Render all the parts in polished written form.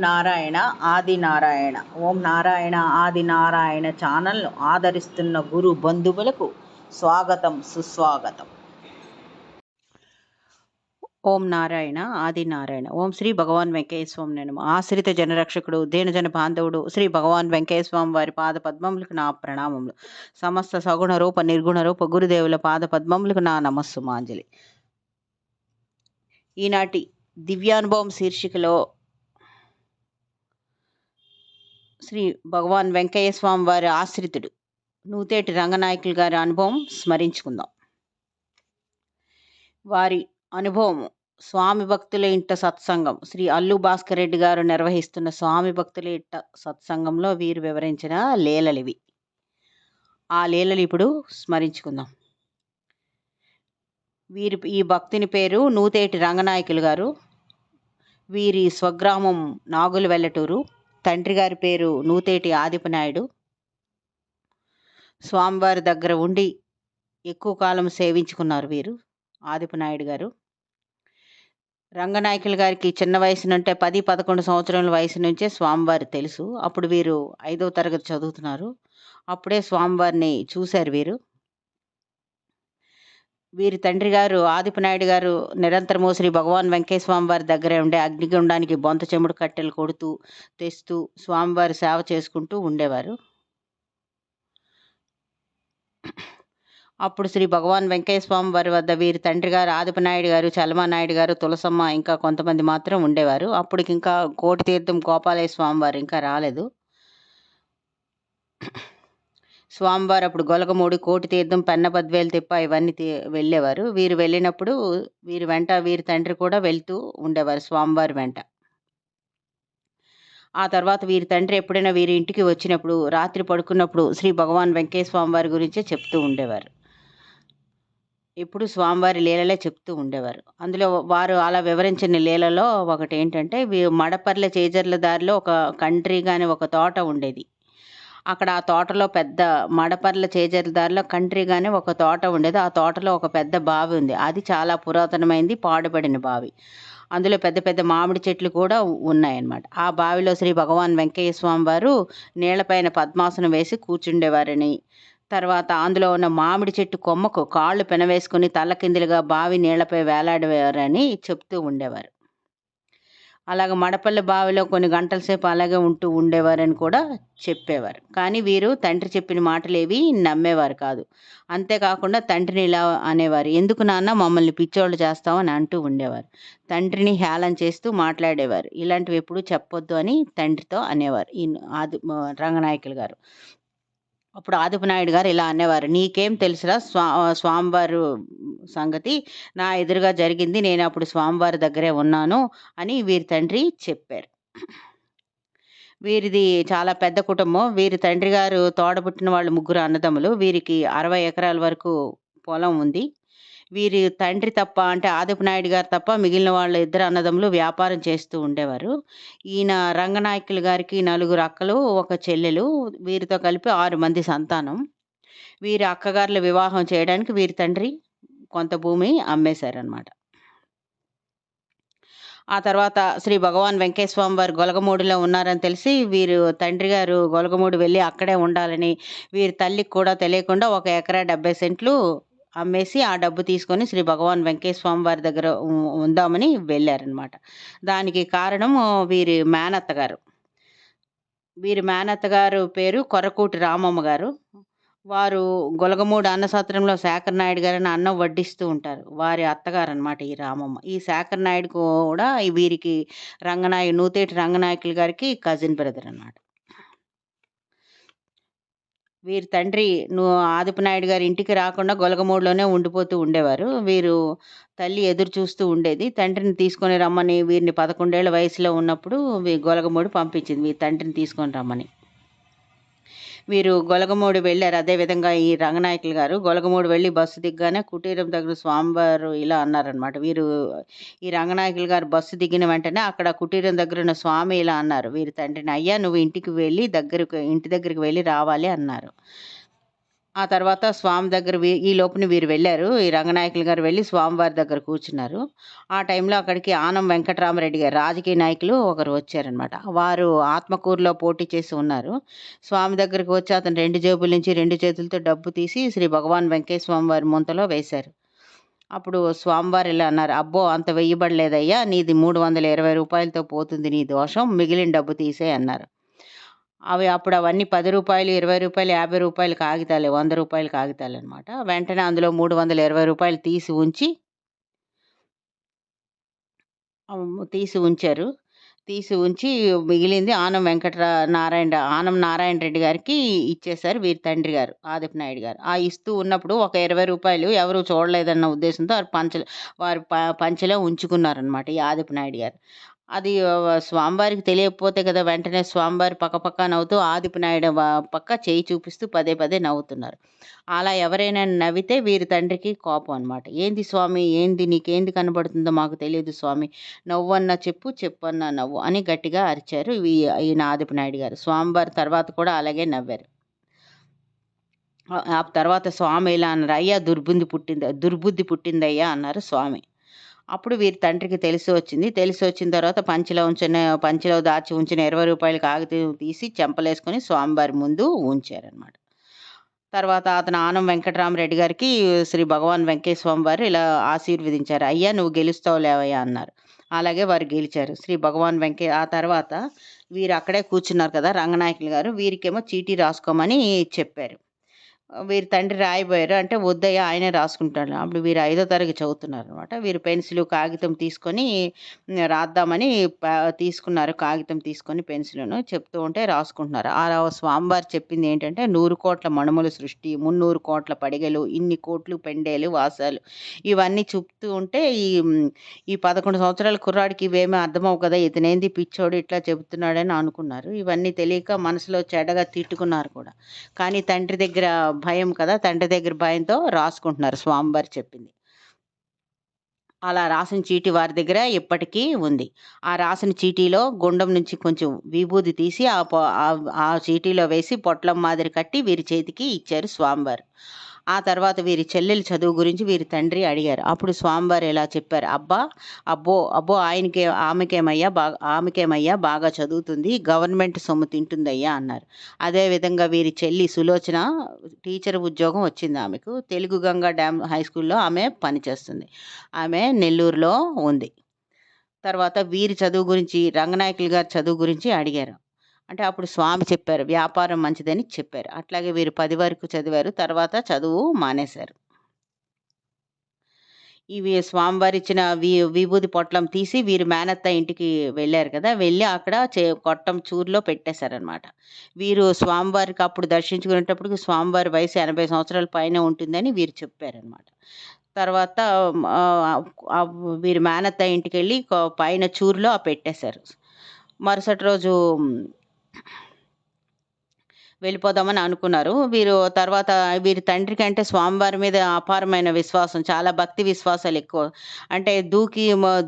నారాయణ ఆది నారాయణ. ఓం నారాయణ ఆది నారాయణ ఛానల్ను ఆదరిస్తున్న గురు బంధువులకు స్వాగతం, సుస్వాగతం. ఓం నారాయణ ఆది నారాయణ. ఓం శ్రీ భగవాన్ వెంకయ్య స్వామి నమః. ఆశ్రిత జనరక్షకుడు, దీనజన బాంధవుడు శ్రీ భగవాన్ వెంకయ్య స్వామి వారి పాద పద్మములకు నా ప్రణామములు. సమస్త సగుణ రూప నిర్గుణ రూప గురుదేవుల పాద పద్మములకు నా నమస్సుమాంజలి. ఈనాటి దివ్యానుభవం శీర్షికలో శ్రీ భగవాన్ వెంకయ్య స్వామి వారి ఆశ్రితుడు నూతేటి రంగనాయకులు గారి అనుభవం స్మరించుకుందాం. వారి అనుభవం స్వామి భక్తుల ఇంట సత్సంగం శ్రీ అల్లు భాస్కర్ రెడ్డి గారు నిర్వహిస్తున్న స్వామి భక్తుల ఇంట సత్సంగంలో వీరు వివరించిన లీలలివి. ఆ లీలలు ఇప్పుడు స్మరించుకుందాం. ఈ భక్తుని పేరు నూతేటి రంగనాయకులు గారు. వీరి స్వగ్రామం నాగుల వెల్లటూరు. తండ్రి గారి పేరు నూతేటి ఆదిపనాయుడు. స్వామివారి దగ్గర ఉండి ఎక్కువ కాలం సేవించుకున్నారు వీరు ఆదిపనాయుడు గారు. రంగనాయకులు గారికి చిన్న వయసు నుంటే 10-11 సంవత్సరాల వయసు నుంచే స్వామివారు తెలుసు. అప్పుడు వీరు 5వ తరగతి చదువుతున్నారు. అప్పుడే స్వామివారిని చూశారు వీరు. వీరి తండ్రి గారు ఆదిపనాయుడు గారు నిరంతరము శ్రీ భగవాన్ వెంకయ్య స్వామి వారి దగ్గరే ఉండే అగ్నిగుండానికి బొంత చెముడు కట్టెలు కొడుతూ తెస్తూ స్వామివారి సేవ చేసుకుంటూ ఉండేవారు. అప్పుడు శ్రీ భగవాన్ వెంకయ్య స్వామి వారి వద్ద వీరి తండ్రి గారు ఆదిపనాయుడు గారు, చలమానాయుడు గారు, తులసమ్మ ఇంకా కొంతమంది మాత్రం ఉండేవారు. అప్పటికి ఇంకా కోటి తీర్థం గోపాలయ్య స్వామి వారు ఇంకా రాలేదు. స్వామివారు అప్పుడు గొలగమూడి, కోటి తీర్థం, పెన్నపద్వేలు తిప్ప ఇవన్నీ వెళ్ళేవారు. వీరు వెళ్ళినప్పుడు వీరి వెంట వీరి తండ్రి కూడా వెళ్తూ ఉండేవారు స్వామివారి వెంట. ఆ తర్వాత వీరి తండ్రి ఎప్పుడైనా వీరి ఇంటికి వచ్చినప్పుడు రాత్రి పడుకున్నప్పుడు శ్రీ భగవాన్ వెంకయ్య స్వామి వారి గురించే చెప్తూ ఉండేవారు. ఎప్పుడు స్వామివారి లీలలే చెప్తూ ఉండేవారు. అందులో వారు అలా వివరించిన లీలలో ఒకటి ఏంటంటే, మడపర్ల చేజర్ల దారిలో ఒక కంట్రీగా అనే ఒక తోట ఉండేది. అక్కడ ఆ తోటలో పెద్ద మడపర్ల చేజర్ల దారిలో కంట్రీగానే ఒక తోట ఉండేది. ఆ తోటలో ఒక పెద్ద బావి ఉంది. అది చాలా పురాతనమైంది, పాడుపడిన బావి. అందులో పెద్ద పెద్ద మామిడి చెట్లు కూడా ఉన్నాయన్నమాట. ఆ బావిలో శ్రీ భగవాన్ వెంకయ్య స్వామి వారు నీళ్లపైన పద్మాసనం వేసి కూర్చుండేవారని, తర్వాత అందులో ఉన్న మామిడి చెట్టు కొమ్మకు కాళ్ళు పెనవేసుకుని తల్లకిందులుగా బావి నీళ్లపై వేలాడేవారని చెప్తూ ఉండేవారు. అలాగ మడపల్లి బావిలో కొన్ని గంటల సేపు అలాగే ఉంటూ ఉండేవారని కూడా చెప్పేవారు. కానీ వీరు తండ్రి చెప్పిన మాటలేవి నమ్మేవారు కాదు. అంతేకాకుండా తండ్రిని ఇలా అనేవారు, ఎందుకు నాన్న మమ్మల్ని పిచ్చోళ్ళు చేస్తామని అంటూ ఉండేవారు. తండ్రిని హేళన చేస్తూ మాట్లాడేవారు. ఇలాంటివి ఎప్పుడూ చెప్పొద్దు అని తండ్రితో అనేవారు ఈ రంగనాయకులు గారు. అప్పుడు ఆదిపనాయుడు గారు ఇలా అనేవారు, నీకేం తెలుసురా స్వామివారు సంగతి, నా ఎదురుగా జరిగింది, నేను అప్పుడు స్వామివారి దగ్గరే ఉన్నాను అని వీరి తండ్రి చెప్పారు. వీరిది చాలా పెద్ద కుటుంబం. వీరి తండ్రి గారు తోడబుట్టిన వాళ్ళు 3 అన్నదమ్ములు. వీరికి 60 ఎకరాల వరకు పొలం ఉంది. వీరి తండ్రి తప్ప, అంటే ఆదిపనాయుడు గారు తప్ప మిగిలిన వాళ్ళ 2 అన్నదమ్ములు వ్యాపారం చేస్తూ ఉండేవారు. ఈయన రంగనాయకులు గారికి 4 అక్కలు, 1 చెల్లెలు. వీరితో కలిపి 6 మంది సంతానం. వీరి అక్కగారుల వివాహం చేయడానికి వీరి తండ్రి కొంత భూమి అమ్మేశారనమాట. ఆ తర్వాత శ్రీ భగవాన్ వెంకయ్య స్వామి వారు గొలగమూడిలో ఉన్నారని తెలిసి వీరు తండ్రి గారు గొలగమూడి వెళ్ళి అక్కడే ఉండాలని వీరి తల్లికి కూడా తెలియకుండా 1 ఎకరా 70 సెంట్లు అమ్మేసి ఆ డబ్బు తీసుకొని శ్రీ భగవాన్ వెంకయ్య స్వామి వారి దగ్గర ఉందామని వెళ్ళారనమాట. దానికి కారణం వీరి మేనత్త గారు. వీరి మేనత్త గారు పేరు కొరకూటి రామమ్మ గారు. వారు గొలగమూడి అన్నసత్రంలో శేఖర్ నాయుడు గారని అన్నం వడ్డిస్తూ ఉంటారు. వారి అత్తగారు అనమాట ఈ రామమ్మ. ఈ శేఖర్ నాయుడు కూడా వీరికి నూతేటి రంగనాయకులు గారికి కజిన్ బ్రదర్ అనమాట. వీరి తండ్రి ఆదిపనాయుడు గారి ఇంటికి రాకుండా గొలగమూడిలోనే ఉండిపోతూ ఉండేవారు. వీరు తల్లి ఎదురు చూస్తూ ఉండేది. తండ్రిని తీసుకొని రమ్మని వీరిని 11 ఏళ్ల వయసులో ఉన్నప్పుడు గొలగమూడి పంపించింది వీరి తండ్రిని తీసుకొని రమ్మని. వీరు గొలగమూడి వెళ్ళారు. అదేవిధంగా ఈ రంగనాయకులు గారు గొలగమూడి వెళ్ళి బస్సు దిగ్గానే కుటీరం దగ్గర స్వామివారు ఇలా అన్నారనమాట. వీరు ఈ రంగనాయకులు గారు బస్సు దిగిన వెంటనే అక్కడ కుటీరం దగ్గర ఉన్న స్వామి ఇలా అన్నారు వీరి తండ్రిని, అయ్యా నువ్వు ఇంటి దగ్గరికి వెళ్ళి రావాలి అన్నారు. ఆ తర్వాత స్వామి దగ్గర ఈ లోపున వీరు వెళ్ళారు. ఈ రంగనాయకులు గారు వెళ్ళి స్వామివారి దగ్గర కూర్చున్నారు. ఆ టైంలో అక్కడికి ఆనం వెంకటరామరెడ్డి గారు రాజకీయ నాయకులు ఒకరు వచ్చారనమాట. వారు ఆత్మకూరులో పోటీ చేసి ఉన్నారు. స్వామి దగ్గరికి వచ్చి అతను 2 జేబుల నుంచి 2 చేతులతో డబ్బు తీసి శ్రీ భగవాన్ వెంకయ్య స్వామి వారి ముంతలో వేశారు. అప్పుడు స్వామివారు ఇలా అన్నారు, "అబ్బో! అంత వెయ్యబడలేదయ్యా. నీది రూ. 320తో పోతుంది నీ దోషం. మిగిలిన డబ్బు తీసేయ్" అన్నారు. అప్పుడు అవన్నీ రూ. 10, రూ. 20, రూ. 50 కాగితాలే. రూ. 100 కాగితాలనమాట. వెంటనే అందులో రూ. 320 తీసి ఉంచారు. తీసి ఉంచి మిగిలింది ఆనం నారాయణ రెడ్డి గారికి ఇచ్చేశారు వీరి తండ్రి గారు, ఆదిపు నాయుడు గారు. ఆ ఇస్తూ ఉన్నప్పుడు ఒక రూ. 20 ఎవరు చూడలేదన్న ఉద్దేశంతో వారు పంచెలో ఉంచుకున్నారనమాట ఈ ఆదిపు నాయుడు గారు. అది స్వామివారికి తెలియకపోతే కదా! వెంటనే స్వామివారు పకపకా నవ్వుతూ ఆదిపు నాయుడు పక్క చేయి చూపిస్తూ పదే పదే నవ్వుతున్నారు. అలా ఎవరైనా నవ్వితే వీరి తండ్రికి కోపం అనమాట. "ఏంది స్వామి, ఏంది నీకేంది కనబడుతుందో మాకు తెలీదు స్వామి. నవ్వన్నా చెప్పు, చెప్పన్నా నవ్వు" అని గట్టిగా అరిచారు ఈయన ఆదిపు నాయుడు గారు. స్వామివారి తర్వాత కూడా అలాగే నవ్వారు. ఆ తర్వాత స్వామి ఇలా అన్నారు, "అయ్యా దుర్బుద్ధి పుట్టిందయ్యా" అన్నారు స్వామి. అప్పుడు వీరి తండ్రికి తెలిసొచ్చిన తర్వాత పంచెలో దాచి ఉంచిన రూ. 20 కాగితం తీసి చెంపలేసుకొని స్వామివారి ముందు ఉంచారనమాట. తర్వాత అతను ఆనం వెంకటరామరెడ్డి గారికి శ్రీ భగవాన్ వెంకయ్య స్వామి వారు ఇలా ఆశీర్వదించారు. "అయ్యా నువ్వు గెలుస్తావు లేవయ్యా" అన్నారు. అలాగే వారు గెలిచారు. శ్రీ భగవాన్ వెంకయ్య ఆ తర్వాత వీరు అక్కడే కూర్చున్నారు కదా రంగనాయకులు గారు, వీరికేమో చీటీ రాసుకోమని చెప్పారు. వీరి తండ్రి రాయబోయారు. అంటే వద్దయ్యా ఆయనే రాసుకుంటాడు. అప్పుడు వీరు 5వ తరగతి చదువుతున్నారనమాట. వీరు పెన్సిలు, కాగితం తీసుకొని రాద్దామని తీసుకున్నారు. కాగితం తీసుకొని పెన్సిలును చెప్తూ ఉంటే రాసుకుంటున్నారు. ఆ స్వామివారు చెప్పింది ఏంటంటే 100 కోట్ల మణుముల సృష్టి, 300 కోట్ల పడిగలు, ఇన్ని కోట్లు పెండేలు, వాసాలు ఇవన్నీ చెప్తూ ఉంటే ఈ 11 సంవత్సరాల కుర్రాడికి ఇవేమీ అర్థమవు కదా! ఇతనేంది పిచ్చోడు ఇట్లా చెబుతున్నాడని అనుకున్నారు. ఇవన్నీ తెలియక మనసులో చెడ్డగా తిట్టుకున్నారు కూడా. కానీ తండ్రి దగ్గర భయం కదా! తండ్రి దగ్గర భయంతో రాసుకుంటున్నారు స్వామివారు చెప్పింది. అలా రాసిన చీటీ వారి దగ్గర ఇప్పటికీ ఉంది. ఆ రాసిన చీటీలో గుండం నుంచి కొంచెం విభూది తీసి ఆ చీటీలో వేసి పొట్లం మాదిరి కట్టి వీరి చేతికి ఇచ్చారు స్వామివారు. ఆ తర్వాత వీరి చెల్లెలి చదువు గురించి వీరి తండ్రి అడిగారు. అప్పుడు స్వామివారు ఇలా చెప్పారు, అబ్బో! ఆమెకేమయ్యా బాగా చదువుతుంది. గవర్నమెంట్ సొమ్ము తింటుందయ్యా" అన్నారు. అదేవిధంగా వీరి చెల్లి సులోచన టీచర్ ఉద్యోగం వచ్చింది ఆమెకు. తెలుగు గంగా డ్యామ్ హై స్కూల్‌లో ఆమె పనిచేస్తుంది. ఆమె నెల్లూరులో ఉంది. తర్వాత వీరి చదువు గురించి, రంగనాయకులు గారి చదువు గురించి అడిగారు. అంటే అప్పుడు స్వామి చెప్పారు, వ్యాపారం మంచిదని చెప్పారు. అట్లాగే వీరు 10 వరకు చదివారు. తర్వాత చదువు మానేశారు. ఇవి స్వామివారిచ్చిన విభూది పొట్లం తీసి వీరు మేనత్త ఇంటికి వెళ్ళారు కదా! వెళ్ళి అక్కడ కొట్టం చూరులో పెట్టేశారనమాట. వీరు స్వామివారికి అప్పుడు దర్శించుకునేటప్పటికి స్వామివారి వయసు 80 సంవత్సరాల పైనే ఉంటుందని వీరు చెప్పారనమాట. తర్వాత వీరు మేనత్త ఇంటికెళ్ళి పైన చూరులో పెట్టేశారు. మరుసటి రోజు వెళ్ళిపోదామని అనుకున్నారు. తర్వాత వీరి తండ్రికి అంటే స్వామివారి మీద అపారమైన విశ్వాసం. చాలా భక్తి విశ్వాసాలెక్కువ. అంటే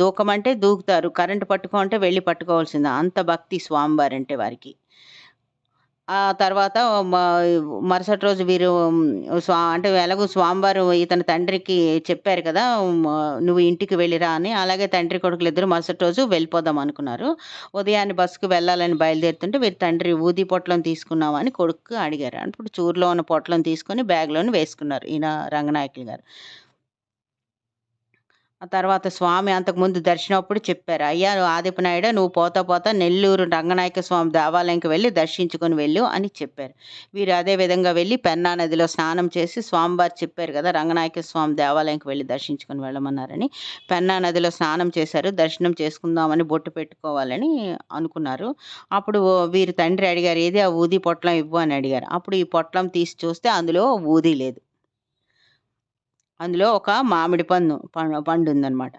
దూకమంటే దూకుతారు. కరెంట్ పట్టుకో అంటే వెళ్లి పట్టుకోవాల్సిందే. అంత భక్తి స్వామివారంటే వారికి. ఆ తర్వాత మరుసటి రోజు వీరు అంటే ఎలాగో స్వామివారు ఇతని తండ్రికి చెప్పారు కదా! "నువ్వు ఇంటికి వెళ్ళిరా" అని. అలాగే తండ్రి కొడుకులిద్దరూ మరుసటి రోజు వెళ్ళిపోదాం అనుకున్నారు. ఉదయాన్నే బస్సుకు వెళ్ళాలని బయలుదేరుతుంటే వీరి తండ్రి "ఊది పొట్లం తీసుకున్నావా" అని కొడుక్కు అడిగారు. అప్పుడు చూరులో ఉన్న పొట్లం తీసుకొని బ్యాగ్‌లోని వేసుకున్నారు ఈయన రంగనాయకులు గారు. ఆ తర్వాత స్వామి అంతకుముందు దర్శనప్పుడు చెప్పారు, "అయ్యా ఆదిపునాయుడా నువ్వు పోతా నెల్లూరు రంగనాయక స్వామి దేవాలయంకి వెళ్ళి దర్శించుకొని వెళ్ళు" అని చెప్పారు. వీరు అదే విధంగా వెళ్ళి పెన్నా నదిలో స్నానం చేసి స్వామివారు చెప్పారు కదా! రంగనాయక స్వామి దేవాలయంకి వెళ్ళి దర్శించుకొని వెళ్ళమన్నారని. పెన్నా నదిలో స్నానం చేశారు. దర్శనం చేసుకుందామని బొట్టు పెట్టుకోవాలని అనుకున్నారు. అప్పుడు వీరి తండ్రి అడిగారు, "ఏది ఆ ఊది పొట్లం ఇవ్వు" అని అడిగారు. అప్పుడు ఈ పొట్లం తీసి చూస్తే అందులో ఊది లేదు. అందులో ఒక మామిడి పండుందనమాట.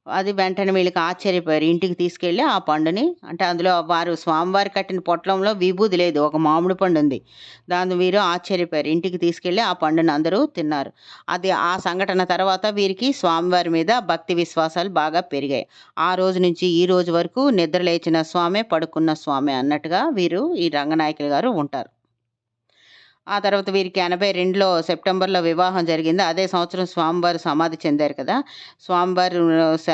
అది వెంటనే వీళ్ళకి ఆశ్చర్యపోయారు. ఇంటికి తీసుకెళ్ళి ఆ పండుని అంటే అందులో వారు స్వామివారు కట్టిన పొట్లంలో విభూది లేదు. ఒక మామిడి పండుంది. దాన్ని వీరు ఆశ్చర్యపోయారు. ఇంటికి తీసుకెళ్ళి ఆ పండుని అందరూ తిన్నారు. ఆ సంఘటన తర్వాత వీరికి స్వామివారి మీద భక్తి విశ్వాసాలు బాగా పెరిగాయి. ఆ రోజు నుంచి ఈ రోజు వరకు నిద్ర లేచిన స్వామే, పడుకున్న స్వామే అన్నట్టుగా వీరు ఈ రంగనాయకులు గారు ఉంటారు. ఆ తర్వాత వీరికి 82లో సెప్టెంబర్‌లో వివాహం జరిగింది. అదే సంవత్సరం స్వామివారు సమాధి చెందారు కదా! స్వామివారు స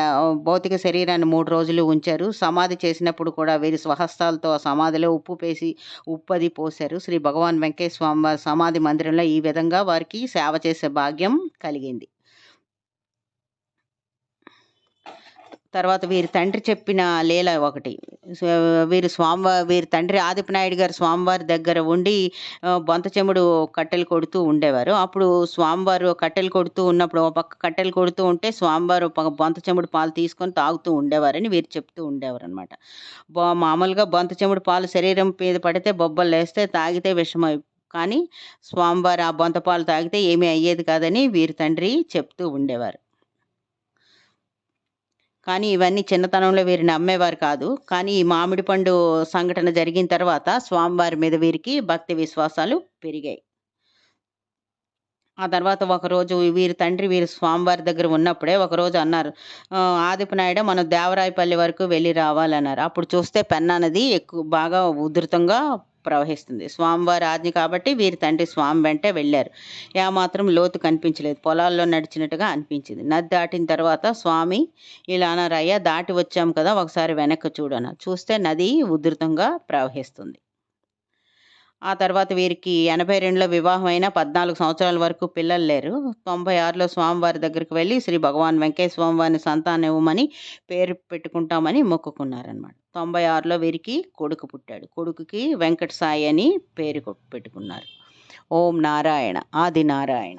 భౌతిక శరీరాన్ని 3 రోజులు ఉంచారు. సమాధి చేసినప్పుడు కూడా వీరి స్వహస్తాలతో ఆ సమాధిలో ఉప్పది పోశారు. శ్రీ భగవాన్ వెంకటేశ్వర స్వామివారి సమాధి మందిరంలో ఈ విధంగా వారికి సేవ చేసే భాగ్యం కలిగింది. తర్వాత వీరి తండ్రి చెప్పిన లీల ఒకటి. సో, వీరి తండ్రి ఆదిపనాయుడు గారు స్వామివారి దగ్గర ఉండి బొంత చెముడు కట్టెలు కొడుతూ ఉండేవారు. అప్పుడు స్వామివారు కట్టెలు కొడుతూ ఉన్నప్పుడు, ఓ పక్క కట్టెలు కొడుతూ ఉంటే స్వామివారు ఒక బొంత చెముడు పాలు తీసుకొని తాగుతూ ఉండేవారని వీరు చెప్తూ ఉండేవారనమాట. మామూలుగా బొంత చెముడు పాలు శరీరం మీద పడితే బొబ్బల్లేస్తాయి, తాగితే విషమై కానీ స్వామివారు ఆ బొంత పాలు తాగితే ఏమీ అయ్యేది కాదని వీరి తండ్రి చెప్తూ ఉండేవారు. కానీ ఇవన్నీ చిన్నతనంలో వీరు నమ్మేవారు కాదు. కానీ ఈ మామిడి పండు సంఘటన జరిగిన తర్వాత స్వామివారి మీద వీరికి భక్తి విశ్వాసాలు పెరిగాయి. ఆ తర్వాత ఒకరోజు వీరి స్వామివారి దగ్గర ఉన్నప్పుడే ఒకరోజు అన్నారు, "ఆదిపనాయుడు మనం దేవరాయపల్లి వరకు వెళ్లి రావాలన్నారు." అప్పుడు చూస్తే పెన్నా నది బాగా ఉధృతంగా ప్రవహిస్తుంది. స్వామివారి ఆజ్ఞ కాబట్టి వీరి తండ్రి స్వామి వెంటే వెళ్లారు. ఏమాత్రం లోతు కనిపించలేదు. పొలాల్లో నడిచినట్టుగా అనిపించింది. నది దాటిన తర్వాత స్వామి ఇలా అన్నారు, "అయ్యా దాటి వచ్చాం కదా! ఒకసారి వెనక్కి చూడు" అన్నారు. చూస్తే నది ఉధృతంగా ప్రవహిస్తుంది. ఆ తర్వాత వీరికి 82లో వివాహం అయిన 14 సంవత్సరాల వరకు పిల్లలు లేరు. 96లో స్వామివారి దగ్గరికి వెళ్లి శ్రీ భగవాన్ వెంకటేశ్వర స్వామివారిని సంతానం ఇవ్వమని పేరు పెట్టుకుంటామని మొక్కుకున్నారనమాట. 96లో వీరికి కొడుకు పుట్టాడు. కొడుకుకి వెంకట సాయి అని పేరు పెట్టుకున్నారు. ఓం నారాయణ. ఆది నారాయణ.